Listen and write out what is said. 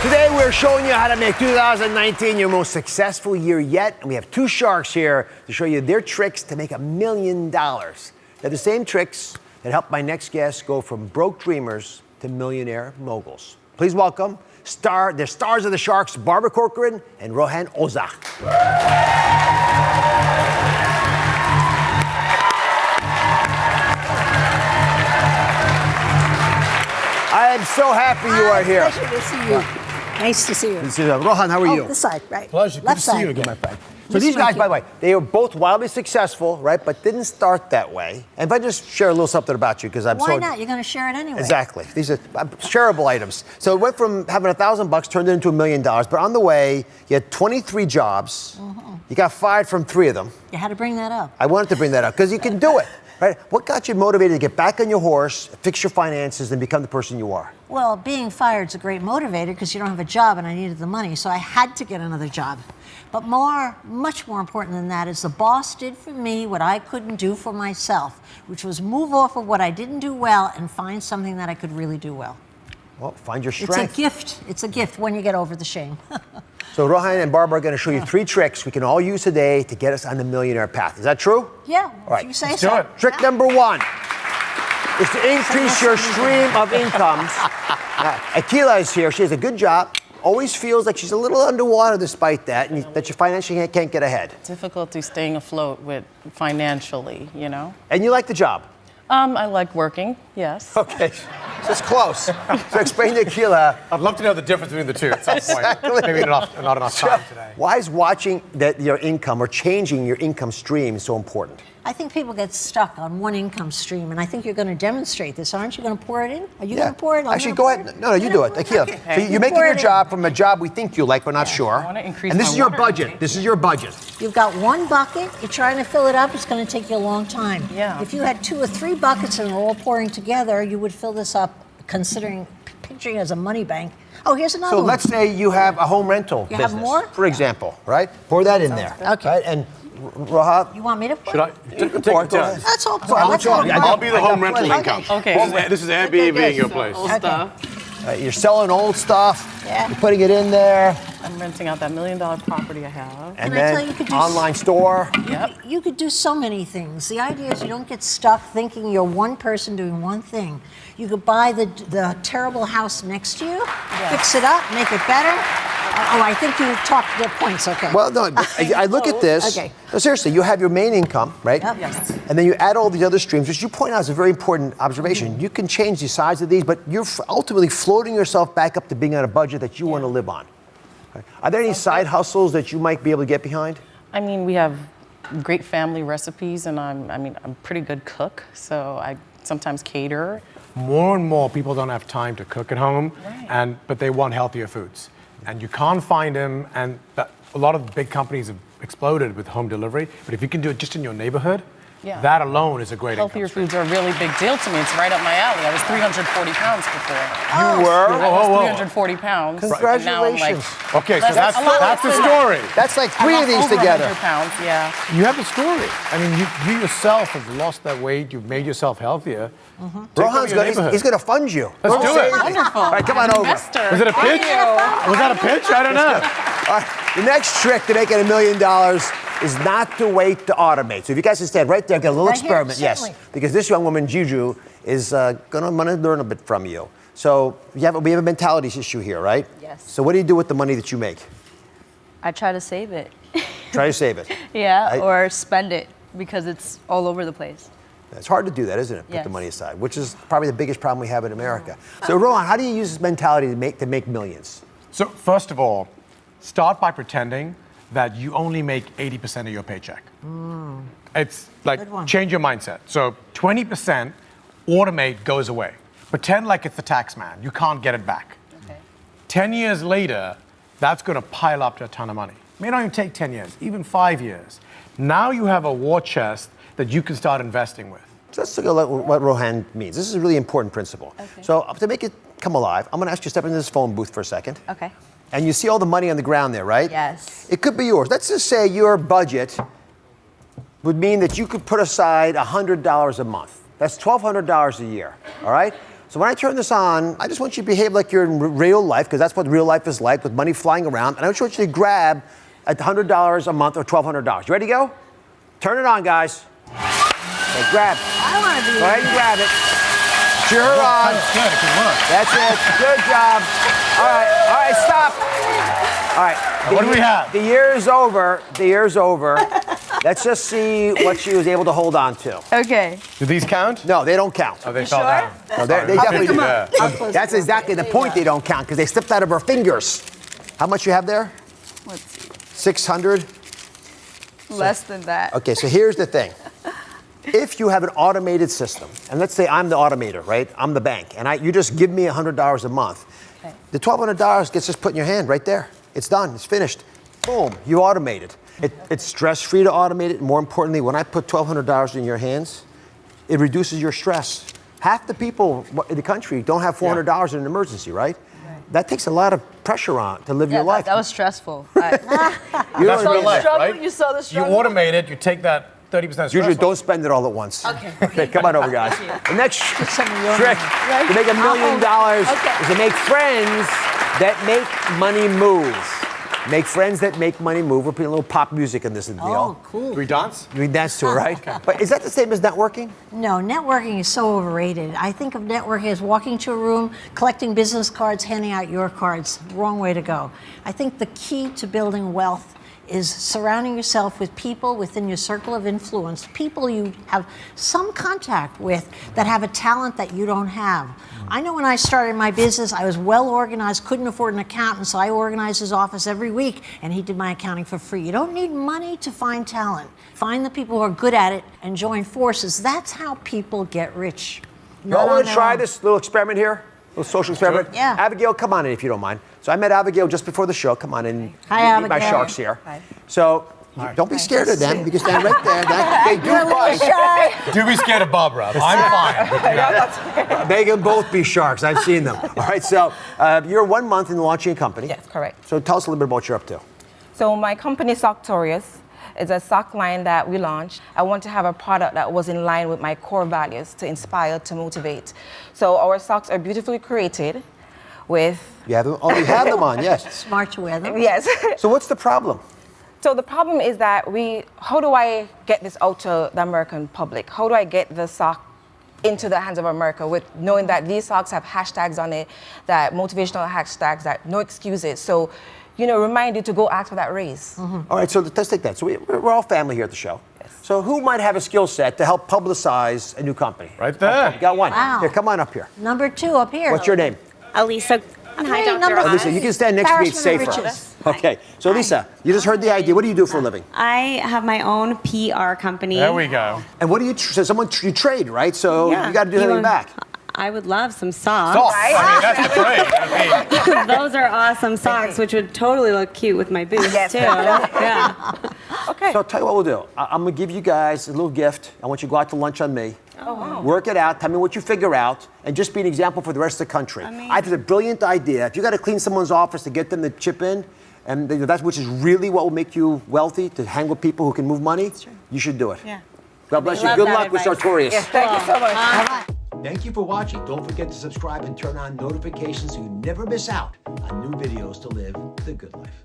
Today we're showing you how to make 2019 your most successful year yet. And we have two sharks here to show you their tricks to make $1 million. They're the same tricks that helped my next guest go from broke dreamers to millionaire moguls. Please welcome the stars of the Sharks, Barbara Corcoran and Rohan Oza. I am so happy you are here. Pleasure to see you. Nice to see you. This is Rohan, how are you? This side, right. Pleasure. Good Left to see side. you again, my friend. So these guys, by the way, they were both wildly successful, right? But didn't start that way. And if I just share a little something about you, because I'm Why not? You're going to share it anyway. Exactly. These are shareable items. So it went from having $1,000, turned it into $1 million. But on the way, you had 23 jobs. Mm-hmm. You got fired from 3 of them. You had to bring that up. I wanted to bring that up because you can do it, right? What got you motivated to get back on your horse, fix your finances, and become the person you are? Well, being fired is a great motivator because you don't have a job and I needed the money, so I had to get another job. But much more important than that is the boss did for me what I couldn't do for myself, which was move off of what I didn't do well and find something that I could really do well. Well, find your strength. It's a gift. It's a gift when you get over the shame. So Rohan and Barbara are going to show you 3 tricks we can all use today to get us on the millionaire path. Is that true? Yeah, All right. if you say Let's so. do it. Trick number 1 is to increase your stream of incomes. Akila is here. She has a good job. Always feels like she's a little underwater despite that, and that you financially can't get ahead. Difficulty staying afloat with financially, you know. And you like the job. I like working, yes. Okay, so it's close. So explain to Akila. I'd love to know the difference between the two at some point. Exactly. Maybe not enough time today. Why is watching your income or changing your income stream so important? I think people get stuck on one income stream, and I think you're going to demonstrate this. Aren't you going to pour it in? Are you going to pour it? Actually, go ahead. No, you do it. Akila. So you're making your job from a job we think you like, but not sure. I wanna increase and this my is your water budget. intake. This is your budget. You've got one bucket. You're trying to fill it up. It's going to take you a long time. Yeah. If you had 2 or 3 buckets and they're all pouring together, you would fill this up, picturing it as a money bank. Oh, here's another So one. let's say you have a home rental You business, have more? for example, right? Pour that in there. good. Okay. Right? And Rohan, You want me to pour? Should I? pour it. That's all. I'll be the home rental income. Okay. This is Airbnb your place. Old stuff. You're selling old stuff. Yeah. You're putting it in there. I'm renting out that $1 million property I have. And Can I tell then you could do online store. Yep. You could do so many things. The idea is you don't get stuck thinking you're one person doing one thing. You could buy the terrible house next to you, fix it up, make it better. Oh, I think you talked the points. Okay. Well, no, I look at this. Okay. No, seriously, you have your main income, right? Yep. Yes. And then you add all these other streams, which you point out is a very important observation. You can change the size of these, but you're ultimately floating yourself back up to being on a budget that you want to live on. Right? Are there any side hustles that you might be able to get behind? I mean, we have great family recipes, and I'm a pretty good cook, so I sometimes cater. More and more people don't have time to cook at home, Right. but they want healthier foods. And you can't find them, and a lot of big companies have exploded with home delivery, but if you can do it just in your neighborhood, Yeah. that alone is a great Healthier income stream. foods are a really big deal to me. It's right up my alley. I was 340 pounds before. You were? I was 340 pounds. Congratulations. And now I'm like, Okay, so That's that's a lot the less than story. That's like I'm 3 off of these over together. 100 pounds, yeah. You have the story. I mean, you yourself have lost that weight. You've made yourself healthier. Take over Rohan's your gonna, neighborhood. he's going to fund you. Let's do it. Wonderful. All right, come on over. Investor. Was it a pitch? Was that a pitch? I don't know. All right, the next trick to making $1 million is not to wait to automate. So if you guys can stand right there, get a little Right here, experiment. Yes, certainly. because this young woman, Juju, is going to learn a bit from you. So we have a mentality issue here, right? Yes. So what do you do with the money that you make? I try to save it. Try to save it. Yeah, or spend it because it's all over the place. It's hard to do that, isn't it? Put the Yes. money aside, which is probably the biggest problem we have in America. So Rohan, how do you use this mentality to make millions? So first of all, start by pretending that you only make 80% of your paycheck. It's like Good one. change your mindset. So 20% automate goes away. Pretend like it's the tax man. You can't get it back. Okay. 10 years later, that's going to pile up to a ton of money. It may not even take 10 years, even 5 years. Now you have a war chest that you can start investing with. So let's look at what Rohan means. This is a really important principle. Okay. So to make it come alive, I'm going to ask you to step into this phone booth for a second. Okay. And you see all the money on the ground there, right? Yes. It could be yours. Let's just say your budget would mean that you could put aside $100 a month. That's $1,200 a year, all right? So when I turn this on, I just want you to behave like you're in real life, because that's what real life is like, with money flying around. And I just want you to grab $100 a month or $1,200. You ready to go? Turn it on, guys. Okay, grab. I want to be. Go ahead and grab it. Cheer her on. Good, it can work. That's it. Good job. All right, stop. All right. What do we have? The year's over. The year's over. Let's just see what she was able to hold on to. Okay. Do these count? No, they don't count. Oh, they fell down. No, they definitely do. Yeah. That's exactly the point. They don't count because they slipped out of her fingers. How much you have there? Let's see. 600. Less than that. Okay, so here's the thing. If you have an automated system, and let's say I'm the automator, right? I'm the bank, and you just give me $100 a month. Okay. The $1,200 gets just put in your hand right there. It's done. It's finished. Boom. You automate it. It's stress-free to automate it. More importantly, when I put $1,200 in your hands, it reduces your stress. Half the people in the country don't have $400 in an emergency, right? That takes a lot of pressure on to live your life. That was stressful. That's real life, right? You saw the You struggle. automate it, you take that 30% stress Usually off. don't spend it all at once. Okay. Come on over, guys. The next some of your trick money. to make $1 million Okay. is to make friends that make money move. Make friends that make money move. We're putting a little pop music in this deal. Oh, cool. Do we dance? We dance to it, right? But is that the same as networking? No, networking is so overrated. I think of networking as walking to a room, collecting business cards, handing out your cards. Wrong way to go. I think the key to building wealth is surrounding yourself with people within your circle of influence, people you have some contact with that have a talent that you don't have. I know when I started my business, I was well organized, couldn't afford an accountant, so I organized his office every week, and he did my accounting for free. You don't need money to find talent. Find the people who are good at it and join forces. That's how people get rich. You all want to try this little experiment here? Little social experiment? Yeah. Abigail, come on in if you don't mind. So I met Abigail just before the show. Come on in. Hi, Meet my Abigail. sharks here. Hi. So don't be scared of them. You can stand right there. They do bite. Do be scared of Barbara. I'm fine. They can both be sharks. I've seen them. All right, so you're 1 month in launching a company. Yes, correct. So tell us a little bit about what you're up to. So my company, Socktorious, is a sock line that we launched. I want to have a product that was in line with my core values, to inspire, to motivate. So our socks are beautifully created with... You have them? Oh, you have them on, yes. Smart to wear them. Yes. So what's the problem? So the problem is that how do I get this out to the American public? How do I get the sock into the hands of America with knowing that these socks have hashtags on it, that motivational hashtags, that no excuses. So, remind you to go ask for that raise. All right, so let's take that. So we're all family here at the show. Yes. So who might have a skill set to help publicize a new company? Right there. You got one. Wow. Here, come on up here. Number 2 up here. What's your name? Alisa. Hi, Hey, Dr. number Rohan. Lisa, you can stand next to me, it's Embarrassment safer. of riches. Okay, so Lisa, you just heard the idea. What do you do for a living? I have my own PR company. There we go. And what do you, so you trade, right? So Yeah. you got to do You something want- back. I would love some socks. Socks. I mean, that's the trade. Those are awesome socks, which would totally look cute with my boots, too. Yeah. Okay. So I'll tell you what we'll do. I'm going to give you guys a little gift. I want you to go out to lunch on me. Oh, wow. Work it out. Tell me what you figure out. And just be an example for the rest of the country. Amazing. I think it's a brilliant idea. If you got to clean someone's office to get them to chip in, and that's which is really what will make you wealthy, to hang with people who can move money, you should do it. Yeah. God bless you. Love Good that luck with advice. Sartorius. Yes, thank you so much. Thank you for watching. Don't forget to subscribe and turn on notifications so you never miss out on new videos to live the good life.